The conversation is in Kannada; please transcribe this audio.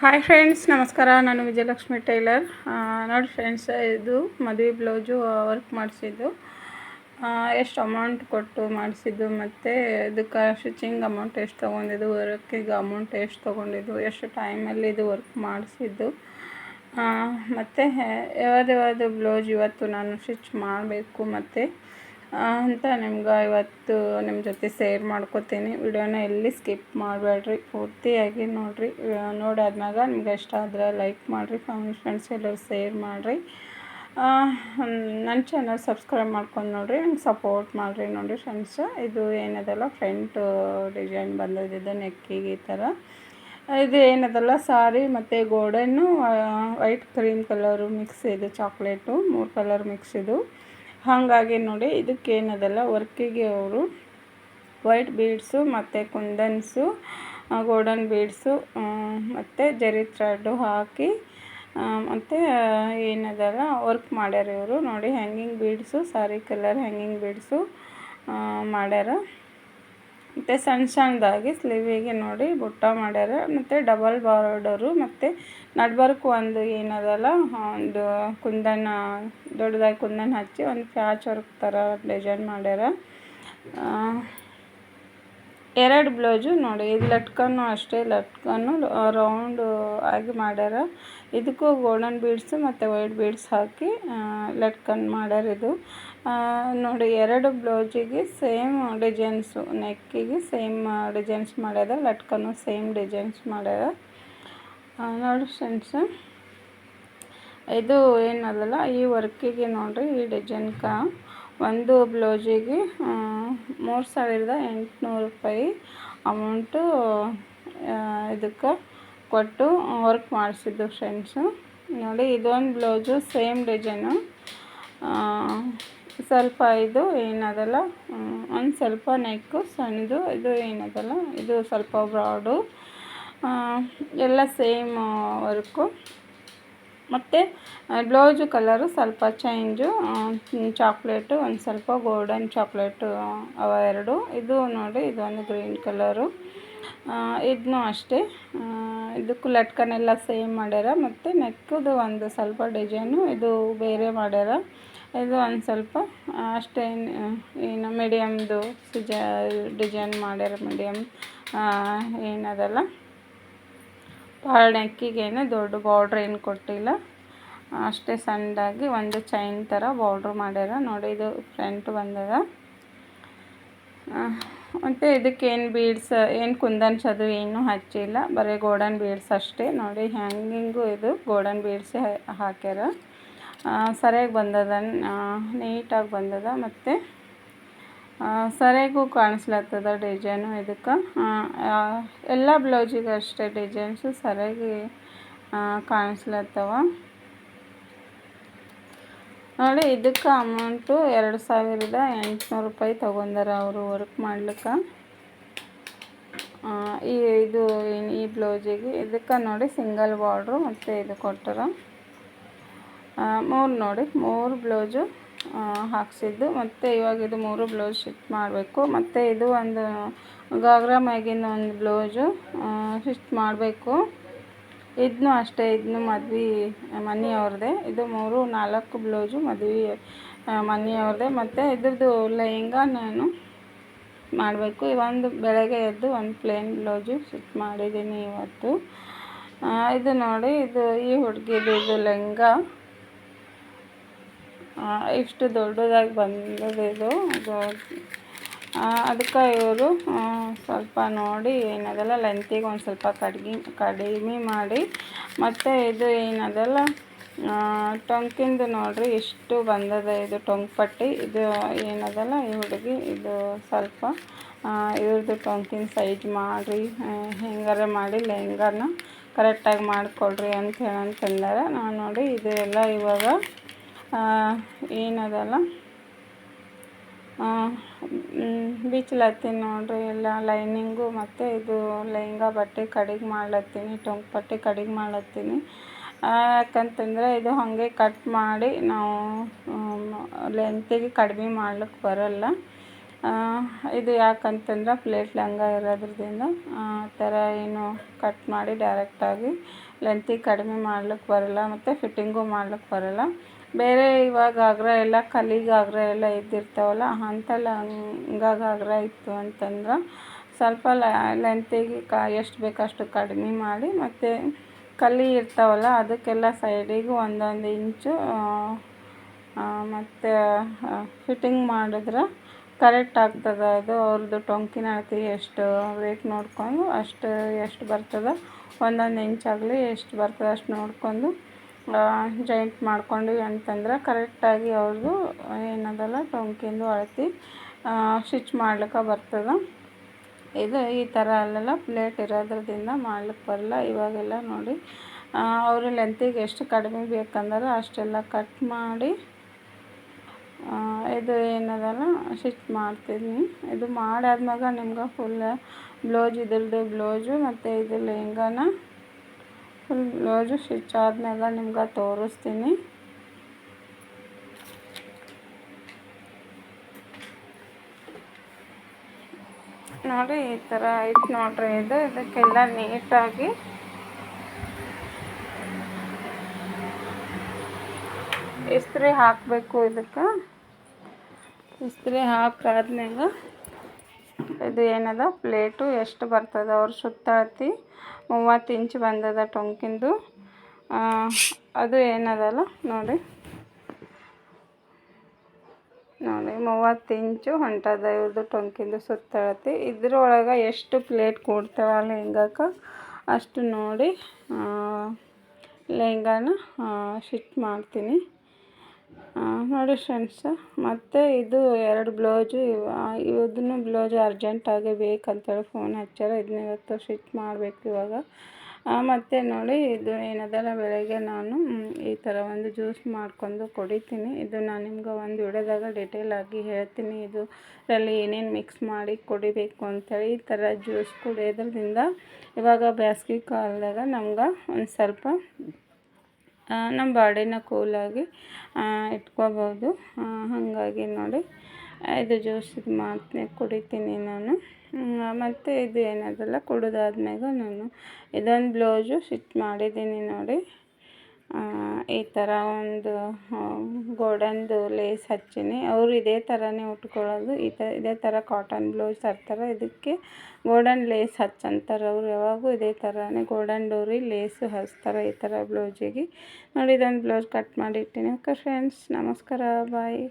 ಹಾಯ್ ಫ್ರೆಂಡ್ಸ್, ನಮಸ್ಕಾರ. ನಾನು ವಿಜಯಲಕ್ಷ್ಮಿ ಟೈಲರ್. ನೋಡಿ ಫ್ರೆಂಡ್ಸ್, ಇದು ಮದುವೆ ಬ್ಲೌಸು ವರ್ಕ್ ಮಾಡಿಸಿದ್ದು. ಎಷ್ಟು ಅಮೌಂಟ್ ಕೊಟ್ಟು ಮಾಡಿಸಿದ್ದು, ಮತ್ತು ಇದಕ್ಕೆ ಸ್ಟಿಚಿಂಗ್ ಅಮೌಂಟ್ ಎಷ್ಟು ತೊಗೊಂಡಿದ್ದು, ವರ್ಕಿಗೆ ಅಮೌಂಟ್ ಎಷ್ಟು ತೊಗೊಂಡಿದ್ದು, ಎಷ್ಟು ಟೈಮಲ್ಲಿ ಇದು ವರ್ಕ್ ಮಾಡಿಸಿದ್ದು, ಮತ್ತು ಯಾವ್ದು ಬ್ಲೌಸ್ ಇವತ್ತು ನಾನು ಸ್ಟಿಚ್ ಮಾಡಬೇಕು ಮತ್ತು ಅಂತ ನಿಮ್ಗೆ ಇವತ್ತು ನಿಮ್ಮ ಜೊತೆ ಶೇರ್ ಮಾಡ್ಕೋತೀನಿ. ವಿಡಿಯೋನ ಎಲ್ಲಿ ಸ್ಕಿಪ್ ಮಾಡಬೇಡ್ರಿ, ಪೂರ್ತಿಯಾಗಿ ನೋಡಿರಿ. ನೋಡಾದ್ಮ್ಯಾಗ ನಿಮ್ಗೆ ಇಷ್ಟ ಆದರೆ ಲೈಕ್ ಮಾಡಿರಿ, ಫ್ಯಾಮಿಲಿ ಫ್ರೆಂಡ್ಸ್ ಎಲ್ಲರೂ ಶೇರ್ ಮಾಡಿರಿ. ನನ್ನ ಚಾನಲ್ ಸಬ್ಸ್ಕ್ರೈಬ್ ಮಾಡ್ಕೊಂಡು ನೋಡಿರಿ, ನಂಗೆ ಸಪೋರ್ಟ್ ಮಾಡಿರಿ. ನೋಡಿ ಫ್ರೆಂಡ್ಸ್, ಇದು ಏನದಲ್ಲ ಫ್ರಂಟ್ ಡಿಸೈನ್ ಬಂದಿದ್ದು ನೆಕ್ಕಿಗೆ ಈ ಥರ. ಇದು ಏನದಲ್ಲ ಸಾರಿ ಮತ್ತು ಗೋಲ್ಡನ್ನು ವೈಟ್ ಕ್ರೀಮ್ ಕಲರು ಮಿಕ್ಸ್ ಇದು, ಚಾಕ್ಲೇಟು 3 ಕಲರ್ ಮಿಕ್ಸ್ ಇದು. ಹಾಗಾಗಿ ನೋಡಿ, ಇದಕ್ಕೇನದಲ್ಲ ವರ್ಕಿಗೆ ಅವರು ವೈಟ್ ಬೀಡ್ಸು ಮತ್ತು ಕುಂದನ್ಸು, ಗೋಲ್ಡನ್ ಬೀಡ್ಸು ಮತ್ತು ಜರಿ ಥ್ರೆಡ್ಡು ಹಾಕಿ ಮತ್ತು ಏನದಲ್ಲ ವರ್ಕ್ ಮಾಡ್ಯಾರ ಇವರು. ನೋಡಿ, ಹ್ಯಾಂಗಿಂಗ್ ಬೀಡ್ಸು, ಸಾರಿ ಕಲರ್ ಹ್ಯಾಂಗಿಂಗ್ ಬೀಡ್ಸು ಮಾಡ್ಯಾರ. ಮತ್ತು ಸಣ್ಣದಾಗಿ ಸ್ಲೀವಿಗೆ ನೋಡಿ ಬುಟ್ಟ ಮಾಡ್ಯಾರ, ಮತ್ತು ಡಬಲ್ ಬಾರ್ಡರು, ಮತ್ತು ನಡ್ಬರ್ಕು ಒಂದು ಏನದಲ್ಲ ಒಂದು ಕುಂದನ್ ದೊಡ್ಡದಾಗಿ ಕುಂದನ್ ಹಚ್ಚಿ ಒಂದು ಪ್ಯಾಚ್ ವರ್ಕ್ ಥರ ಡಿಸೈನ್ ಮಾಡ್ಯಾರ. 2 ಬ್ಲೌಸು ನೋಡಿ. ಇದು ಲಟ್ಕನ್ನು ಅಷ್ಟೇ, ಲಟ್ಕನ್ನು ರೌಂಡು ಆಗಿ ಮಾಡ್ಯಾರ. ಇದಕ್ಕೂ ಗೋಲ್ಡನ್ ಬೀಡ್ಸು ಮತ್ತು ವೈಟ್ ಬೀಡ್ಸ್ ಹಾಕಿ ಲಟ್ಕನ್ ಮಾಡ್ಯಾರ. ಇದು ನೋಡಿ, 2 ಬ್ಲೌಸಿಗೆ ಸೇಮ್ ಡಿಸೈನ್ಸು, ನೆಕ್ಕಿಗೆ ಸೇಮ್ ಡಿಸೈನ್ಸ್ ಮಾಡ್ಯಾರ, ಲಟ್ಕನ್ನು ಸೇಮ್ ಡಿಸೈನ್ಸ್ ಮಾಡ್ಯಾರ. ನೋಡಿ ಫ್ರೆಂಡ್ಸ್, ಇದು ಏನದಲ್ಲ ಈ ವರ್ಕಿಗೆ ನೋಡಿರಿ, ಈ ಡಿಸೈನ್ಗೆ ಒಂದು ಬ್ಲೌಸಿಗೆ 3800 ರೂಪಾಯಿ ಅಮೌಂಟು ಇದಕ್ಕೆ ಕೊಟ್ಟು ವರ್ಕ್ ಮಾಡಿಸಿದ್ದು ಫ್ರೆಂಡ್ಸು. ನೋಡಿ, ಇದೊಂದು ಬ್ಲೌಸು ಸೇಮ್ ಡಿಸೈನು, ಸ್ವಲ್ಪ ಇದು ಏನದಲ್ಲ ಒಂದು ಸ್ವಲ್ಪ ನೆಕ್ಕು ಸಣ್ಣದು, ಇದು ಏನದಲ್ಲ ಇದು ಸ್ವಲ್ಪ ಬ್ರಾಡು, ಎಲ್ಲ ಸೇಮ್ ವರ್ಕು. ಮತ್ತು ಬ್ಲೌಸು ಕಲರು ಸ್ವಲ್ಪ ಚೇಂಜು, ಚಾಕ್ಲೇಟು, ಒಂದು ಸ್ವಲ್ಪ ಗೋಲ್ಡನ್ ಚಾಕ್ಲೇಟು ಅವ 2. ಇದು ನೋಡಿ, ಇದೊಂದು ಗ್ರೀನ್ ಕಲರು, ಇದನ್ನೂ ಅಷ್ಟೇ. ಇದಕ್ಕೂ ಲಟ್ಕನೆಲ್ಲ ಸೇಮ್ ಮಾಡ್ಯಾರ, ಮತ್ತು ನೆಕ್ಕದು ಒಂದು ಸ್ವಲ್ಪ ಡಿಸೈನು ಇದು ಬೇರೆ ಮಾಡ್ಯಾರ. ಇದು ಒಂದು ಸ್ವಲ್ಪ ಅಷ್ಟೇ ಏನು ಮೀಡಿಯಮ್ದು ಡಿಸೈನ್ ಮಾಡ್ಯಾರ. ಮೀಡಿಯಮ್ ಏನದಲ್ಲ ನೆಕ್ಕಿಗೇನು ದೊಡ್ಡ ಬಾರ್ಡ್ರ್ ಏನು ಕೊಟ್ಟಿಲ್ಲ, ಅಷ್ಟೇ ಸಣ್ಣದಾಗಿ ಒಂದು ಚೈನ್ ಥರ ಬಾರ್ಡ್ರ್ ಮಾಡ್ಯಾರ. ನೋಡಿ, ಇದು ಫ್ರಂಟ್ ಬಂದದ. ಮತ್ತು ಇದಕ್ಕೇನು ಬೀಡ್ಸ್ ಏನು ಕುಂದನ್ಸ್ ಅದು ಏನೂ ಹಚ್ಚಿಲ್ಲ, ಬರೀ ಗೋಲ್ಡನ್ ಬೀಡ್ಸ್ ಅಷ್ಟೇ. ನೋಡಿ, ಹ್ಯಾಂಗಿಂಗು ಇದು ಗೋಲ್ಡನ್ ಬೀಡ್ಸ್ ಹಾಕ್ಯಾರ. ಸರಿಯಾಗಿ ಬಂದದ, ನೀಟಾಗಿ ಬಂದದ, ಮತ್ತು ಸರಿಯಾಗೂ ಕಾಣಿಸ್ಲತ್ತದ ಡಿಸೈನು. ಇದಕ್ಕೆ ಎಲ್ಲ ಬ್ಲೌಸಿಗೆ ಅಷ್ಟೇ ಡಿಸೈನ್ಸು ಸರಿಯಾಗಿ ಕಾಣಿಸ್ಲತ್ತವ. ನೋಡಿ, ಇದಕ್ಕೆ ಅಮೌಂಟು 2800 ರೂಪಾಯಿ ತೊಗೊಂಡಾರ ಅವರು ವರ್ಕ್ ಮಾಡ್ಲಿಕ್ಕೆ. ಈ ಬ್ಲೌಸಿಗೆ ಇದಕ್ಕೆ ನೋಡಿ ಸಿಂಗಲ್ ಬಾರ್ಡ್ರು ಮತ್ತು ಇದು ಕೊಟ್ಟರ. 3 ಬ್ಲೌಸು ಹಾಕ್ಸಿದ್ದು, ಮತ್ತು ಇವಾಗ ಇದು 3 ಬ್ಲೌಸ್ ಸ್ಟಿಚ್ ಮಾಡಬೇಕು. ಮತ್ತು ಇದು ಒಂದು ಗಾಗ್ರಾ ಮ್ಯಾಗಿನ ಒಂದು ಬ್ಲೌಸು ಸ್ಟಿಚ್ ಮಾಡಬೇಕು. ಇದನ್ನೂ ಅಷ್ಟೇ, ಇದನ್ನು ಮನೆಯವ್ರದ್ದೇ. ಇದು 4 ಬ್ಲೌಸು ಮದುವೆ ಮನೆಯವ್ರದ್ದೇ. ಮತ್ತು ಇದ್ರದ್ದು ಲೆಹಂಗಾ ನಾನು ಮಾಡಬೇಕು. ಒಂದು ಬೆಳಗ್ಗೆ ಎದ್ದು ಒಂದು ಪ್ಲೇನ್ ಬ್ಲೌಸು ಸ್ಟಿಚ್ ಮಾಡಿದ್ದೀನಿ ಇವತ್ತು. ಇದು ನೋಡಿ, ಇದು ಈ ಹುಡುಗಿದು ಇದು ಲೆಹಂಗಾ ಇಷ್ಟು ದೊಡ್ಡದಾಗಿ ಬಂದದ್ದು ಇದು. ಅದಕ್ಕೆ ಇವರು ಸ್ವಲ್ಪ ನೋಡಿ ಏನದಲ್ಲ ಲೆಂತಿಗೆ ಒಂದು ಸ್ವಲ್ಪ ಕಡಿಮೆ ಮಾಡಿ, ಮತ್ತು ಇದು ಏನದಲ್ಲ ಟೊಂಕಿಂದು ನೋಡಿರಿ ಇಷ್ಟು ಬಂದದ. ಇದು ಟೊಂಕ್ ಪಟ್ಟಿ, ಇದು ಏನದಲ್ಲ ಈ ಹುಡುಗಿ ಇದು ಸ್ವಲ್ಪ ಇವ್ರದ್ದು ಟೊಂಕಿನ ಸೈಜ್ ಮಾಡಿರಿ, ಹೆಂಗಾರ ಮಾಡಿ ಲೆಹಂಗಾನ ಕರೆಕ್ಟಾಗಿ ಮಾಡಿಕೊಡ್ರಿ ಅಂತ ಹೇಳಂತಂದಾರ. ನಾನು ನೋಡಿ ಇದು ಎಲ್ಲ ಇವಾಗ ಏನದಲ್ಲ ಬಿಚ್ಚಲತ್ತೀನಿ ನೋಡಿರಿ ಎಲ್ಲ ಲೈನಿಂಗು, ಮತ್ತು ಇದು ಲೆಹಂಗಾ ಬಟ್ಟೆ ಕಡಿಗೆ ಮಾಡ್ಲತ್ತೀನಿ, ಟೊಂಕ್ ಪಟ್ಟಿ ಕಡಿಗೆ ಮಾಡ್ಲತ್ತೀನಿ. ಯಾಕಂತಂದರೆ ಇದು ಹಾಗೆ ಕಟ್ ಮಾಡಿ ನಾವು ಲೆಂತಿಗೆ ಕಡಿಮೆ ಮಾಡ್ಲಿಕ್ಕೆ ಬರಲ್ಲ. ಇದು ಯಾಕಂತಂದ್ರೆ ಪ್ಲೇಟ್ ಲಂಗ ಇರೋದ್ರಿಂದ ಆ ಥರ ಏನು ಕಟ್ ಮಾಡಿ ಡೈರೆಕ್ಟಾಗಿ ಲೆಂತಿ ಕಡಿಮೆ ಮಾಡ್ಲಿಕ್ಕೆ ಬರೋಲ್ಲ ಮತ್ತು ಫಿಟ್ಟಿಂಗು ಮಾಡ್ಲಿಕ್ಕೆ ಬರೋಲ್ಲ. ಬೇರೆ ಇವಾಗ ಘಾಗ್ರಾ ಎಲ್ಲ ಕಲಿ ಘಾಗ್ರಾ ಎಲ್ಲ ಇದ್ದಿರ್ತಾವಲ್ಲ ಅಂಥ ಲಂಗ ಘಾಗ್ರಾ ಇತ್ತು ಅಂತಂದ್ರೆ ಸ್ವಲ್ಪ ಲೆಂತಿಗೆ ಎಷ್ಟು ಬೇಕಷ್ಟು ಕಡಿಮೆ ಮಾಡಿ ಮತ್ತು ಕಲಿ ಇರ್ತಾವಲ್ಲ ಅದಕ್ಕೆಲ್ಲ ಸೈಡಿಗೆ ಒಂದೊಂದು ಇಂಚು ಮತ್ತು ಫಿಟ್ಟಿಂಗ್ ಮಾಡಿದ್ರೆ ಕರೆಕ್ಟ್ ಆಗ್ತದೆ. ಅದು ಅವ್ರದ್ದು ಟೊಂಕಿನ ಅಳತೆ ಎಷ್ಟು ವೇಟ್ ನೋಡ್ಕೊಂಡು ಅಷ್ಟು ಎಷ್ಟು ಬರ್ತದೆ ಒಂದೊಂದು ಇಂಚಾಗಲಿ ಎಷ್ಟು ಬರ್ತದೆ ಅಷ್ಟು ನೋಡ್ಕೊಂಡು ಜಾಯಿಂಟ್ ಮಾಡ್ಕೊಂಡ್ವಿ ಅಂತಂದ್ರೆ ಕರೆಕ್ಟಾಗಿ ಅವ್ರದ್ದು ಏನದಲ್ಲ ಟೊಂಕಿಂದು ಅಳತೆ ಸ್ಟಿಚ್ ಮಾಡ್ಲಿಕ್ಕೆ ಬರ್ತದೆ. ಇದು ಈ ಥರ ಅಲ್ಲೆಲ್ಲ ಪ್ಲೇಟ್ ಇರೋದ್ರಿಂದ ಮಾಡ್ಲಿಕ್ಕೆ ಬರಲ್ಲ. ಇವಾಗೆಲ್ಲ ನೋಡಿ ಅವರು ಲೆಂತಿಗೆ ಎಷ್ಟು ಕಡಿಮೆ ಬೇಕಂದ್ರೆ ಅಷ್ಟೆಲ್ಲ ಕಟ್ ಮಾಡಿ ಇದು ಏನದಲ್ಲ ಸ್ಟಿಚ್ ಮಾಡ್ತೀನಿ. ಇದು ಮಾಡಾದ್ಮ್ಯಾಗ ನಿಮ್ಗೆ ಫುಲ್ ಬ್ಲೌಸ್ ಇದ್ರದ್ದು ಬ್ಲೌಸು ಮತ್ತು ಇದು ಲೆಹಂಗಾನ ಫುಲ್ ಬ್ಲೌಸು ಸ್ಟಿಚ್ ಆದ್ಮ್ಯಾಗ ನಿಮ್ಗೆ ತೋರಿಸ್ತೀನಿ. ನೋಡಿ ಈ ಥರ ಐತೆ ನೋಡ್ರಿ. ಇದಕ್ಕೆಲ್ಲ ನೀಟಾಗಿ ಇಸ್ತ್ರಿ ಹಾಕಬೇಕು. ಇದಕ್ಕೆ ಇಸ್ತ್ರಿ ಹಾಕಾದ್ಮ್ಯಾಗ ಇದು ಏನದ ಪ್ಲೇಟು ಎಷ್ಟು ಬರ್ತದೆ ಅವ್ರ ಸುತ್ತಳತೆ 30 ಇಂಚ್ ಬಂದದ ಟೊಂಕಿಂದು. ಅದು ಏನದಲ್ಲ ನೋಡಿ 30 ಇಂಚು ಹೊಂಟದ ಇವ್ರದ್ದು ಟೊಂಕಿಂದು ಸುತ್ತಳತೆ. ಇದ್ರೊಳಗೆ ಎಷ್ಟು ಪ್ಲೇಟ್ ಕೊಡ್ತಾವ ಲೆಹಂಗಕ್ಕೆ ಅಷ್ಟು ನೋಡಿ ಲೆಹಂಗಾನ ಸ್ಟಿಚ್ ಮಾಡ್ತೀನಿ. ನೋಡಿ ಫ್ರೆಂಡ್ಸ್, ಮತ್ತು ಇದು 2 ಬ್ಲೌಸು ಇದನ್ನು ಬ್ಲೌಸು ಅರ್ಜೆಂಟಾಗಿ ಬೇಕಂತೇಳಿ ಫೋನ್ ಹಚ್ಚಾರ. ಇದನ್ನ ಇವತ್ತು ಸ್ಟಿಚ್ ಮಾಡಬೇಕು ಇವಾಗ. ಮತ್ತು ನೋಡಿ ಇದು ಏನದಲ್ಲ ಬೆಳಗ್ಗೆ ನಾನು ಈ ಥರ ಒಂದು ಜ್ಯೂಸ್ ಮಾಡ್ಕೊಂಡು ಕುಡಿತೀನಿ. ಇದು ನಾನು ನಿಮ್ಗೆ ಒಂದು ವಿಡಿಯೋದಾಗ ಡಿಟೇಲಾಗಿ ಹೇಳ್ತೀನಿ ಇದರಲ್ಲಿ ಏನೇನು ಮಿಕ್ಸ್ ಮಾಡಿ ಕುಡಿಬೇಕು ಅಂತೇಳಿ. ಈ ಥರ ಜ್ಯೂಸ್ ಕುಡಿಯೋದ್ರಿಂದ ಇವಾಗ ಬೇಸಿಗೆ ಕಾಲದಾಗ ನಮ್ಗೆ ಒಂದು ಸ್ವಲ್ಪ ನಮ್ಮ ಬಾಡಿನ ಕೂಲಾಗಿ ಇಟ್ಕೋಬೋದು. ಹಾಗಾಗಿ ನೋಡಿ ಇದು ಜ್ಯೂಸ್ ಇದು ಮಾಡ್ತೀನಿ ಕುಡಿತೀನಿ ನಾನು. ಮತ್ತು ಇದು ಏನದಲ್ಲ ಕುಡಿದಾದ್ಮ್ಯಾಗ ನಾನು ಇದೊಂದು ಬ್ಲೌಸು ಸ್ಟಿಚ್ ಮಾಡಿದ್ದೀನಿ ನೋಡಿ. ಈ ಥರ ಒಂದು ಗೋಲ್ಡನ್ದು ಲೇಸ್ ಹಚ್ಚೀನಿ. ಅವರು ಇದೇ ಥರನೇ ಉಟ್ಕೊಳ್ಳೋದು. ಇದೇ ಥರ ಕಾಟನ್ ಬ್ಲೌಸ್ ತರ್ತಾರೆ, ಇದಕ್ಕೆ ಗೋಲ್ಡನ್ ಲೇಸ್ ಹಚ್ಚಂತಾರೆ ಅವ್ರು. ಯಾವಾಗೂ ಇದೇ ಥರನೇ ಗೋಲ್ಡನ್ ಡೋರಿ ಲೇಸು ಹಚ್ತಾರೆ ಈ ಥರ ಬ್ಲೌಸಿಗೆ. ನೋಡಿ ಇದೊಂದು ಬ್ಲೌಸ್ ಕಟ್ ಮಾಡಿಟ್ಟಿನಿ. ಓಕೆ ಫ್ರೆಂಡ್ಸ್, ನಮಸ್ಕಾರ, ಬಾಯ್.